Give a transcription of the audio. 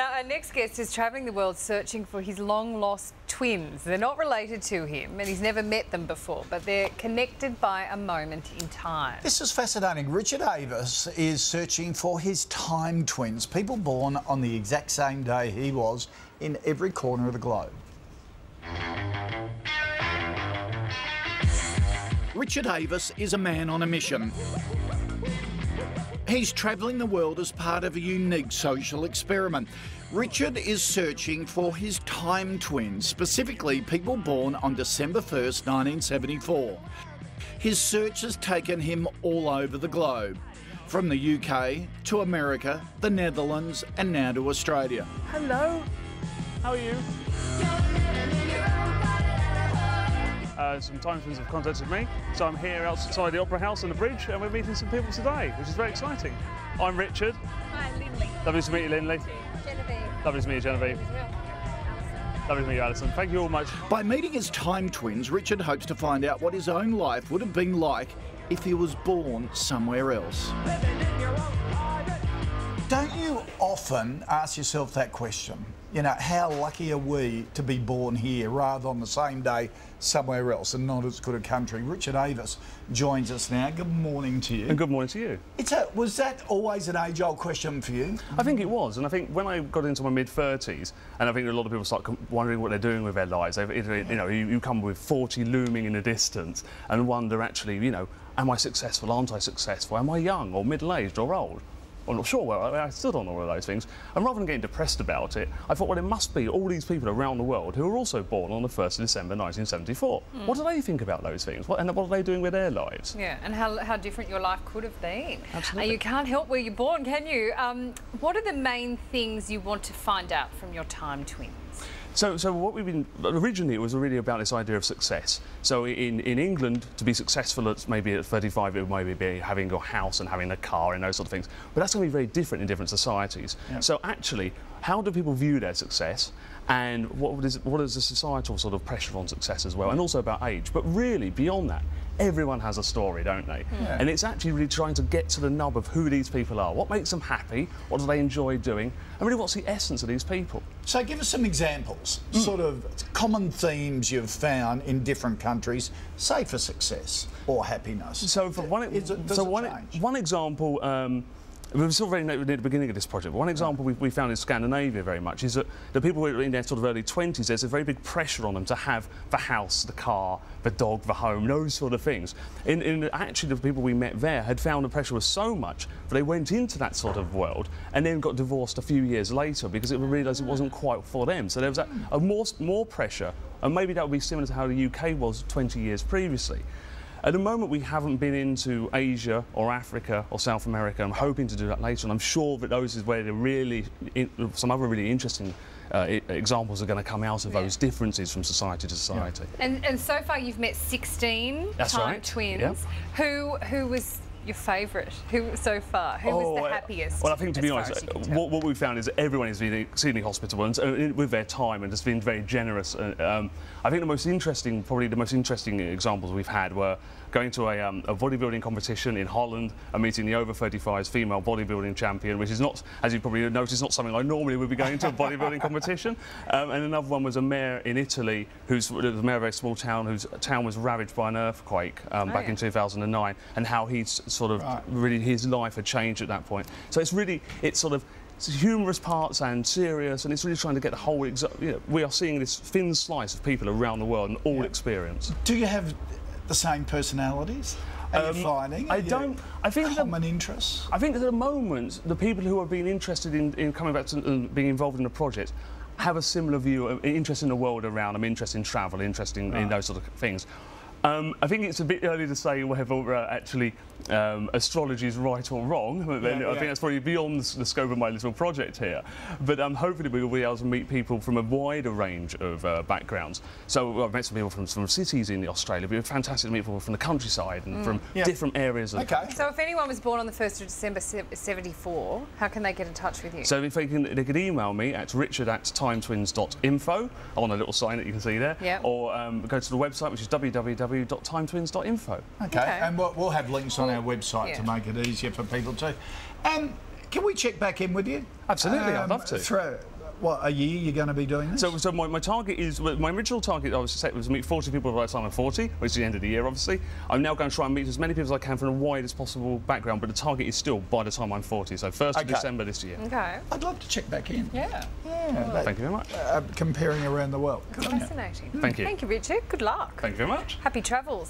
Now, our next guest is travelling the world searching for his long-lost twins. They're not related to him and he's never met them before, but they're connected by a moment in time. This is fascinating. Richard Avis is searching for his time twins, people born on the exact same day he was in every corner of the globe. Richard Avis is a man on a mission. He's travelling the world as part of a unique social experiment. Richard is searching for his time twins, specifically people born on December 1st, 1974. His search has taken him all over the globe, from the UK to America, the Netherlands and now to Australia. Hello, how are you? Some time twins have contacted me, so I'm here outside the Opera House on the bridge and we're meeting some people today, which is very exciting. I'm Richard. Hi, Lindley. Lovely to meet you, Lindley. Genevieve. Lovely to meet you, Genevieve. Lovely to meet you, Alison. Thank you all much. By meeting his time twins, Richard hopes to find out what his own life would have been like if he was born somewhere else. Don't you often ask yourself that question? You know, how lucky are we to be born here rather on the same day somewhere else and not as good a country? Richard Avis joins us now. Good morning to you. And good morning to you. Was that always an age-old question for you? I think it was, and I think when I got into my mid-30s, and I think a lot of people start wondering what they're doing with their lives. You come with 40 looming in the distance and wonder, actually, you know, am I successful, aren't I successful? Am I young or middle-aged or old? I'm not sure where I stood on all of those things. And rather than getting depressed about it, I thought, well, there must be all these people around the world who are also born on the 1st of December 1974. What do they think about those things? And what are they doing with their lives? Yeah, and how different your life could have been. Absolutely. You can't help where you're born, can you? What are the main things you want to find out from your time twins? So what we've been, originally it was really about this idea of success. So in England, to be successful at maybe at 35, it might be having your house and having a car and those sort of things. But that's going to be very different in different societies. Yep. So actually, how do people view their success? And what is the societal sort of pressure on success as well? And also about age. But really, beyond that, everyone has a story, don't they? Yeah. And it's actually really trying to get to the nub of who these people are. What makes them happy? What do they enjoy doing? And really, what's the essence of these people? So give us some examples, sort of common themes you've found in different countries, say for success or happiness. So for one example, we were sort of very near the beginning of this project, but one example we found in Scandinavia very much is that the people who are in their sort of early 20s, there's a very big pressure on them to have the house, the car, the dog, the home, those sort of things. Actually, the people we met there had found the pressure was so much that they went into that sort of world and then got divorced a few years later because they realised it wasn't quite for them. So there was more pressure, and maybe that would be similar to how the UK was 20 years previously. At the moment, we haven't been into Asia or Africa or South America. I'm hoping to do that later, and I'm sure that those is where some other really interesting examples are going to come out of those differences from society to society. Yeah. And so far, you've met 16 time twins. Yep. Who was your favourite? Who so far? Who was the happiest? Well, I think, to be honest, what we've found is that everyone has been exceedingly hospitable and with their time and has been very generous. I think probably the most interesting examples we've had were going to a bodybuilding competition in Holland and meeting the over 35s female bodybuilding champion, which is not, as you probably noticed, not something I normally would be going to a bodybuilding competition. And another one was a mayor in Italy, who's the mayor of a very small town, whose town was ravaged by an earthquake back in 2009, and how he's sort of really, his life had changed at that point. So it's sort of humorous parts and serious, and it's really trying to get the whole. We are seeing this thin slice of people around the world and all experience. Do you have the same personalities? Are you finding? I think common interests. I think at the moment, the people who have been interested in coming back to being involved in the project have a similar view, interest in the world around them, interest in travel, interest in those sort of things. I think it's a bit early to say whether actually astrology is right or wrong. I think that's probably beyond the scope of my little project here. But hopefully we will be able to meet people from a wider range of backgrounds. So I've met some people from cities in Australia, but it's fantastic to meet people from the countryside and from different areas. So if anyone was born on the 1st of December 74, how can they get in touch with you? So if they could email me at richard@timetwins.info on a little sign that you can see there, or go to the website, which is www.timetwins.info. Okay, and we'll have links on our website to make it easier for people too. Can we check back in with you? Absolutely, I'd love to. Through, what, a year you're going to be doing this? So my target is, my original target I was set was to meet 40 people by the time I'm 40, which is the end of the year, obviously. I'm now going to try and meet as many people as I can from a wide as possible background, but the target is still by the time I'm 40, so 1st of December this year. Okay. I'd love to check back in. Yeah. Thank you very much. Comparing around the world. Fascinating. Thank you. Thank you, Richard. Good luck. Thank you very much. Happy travels.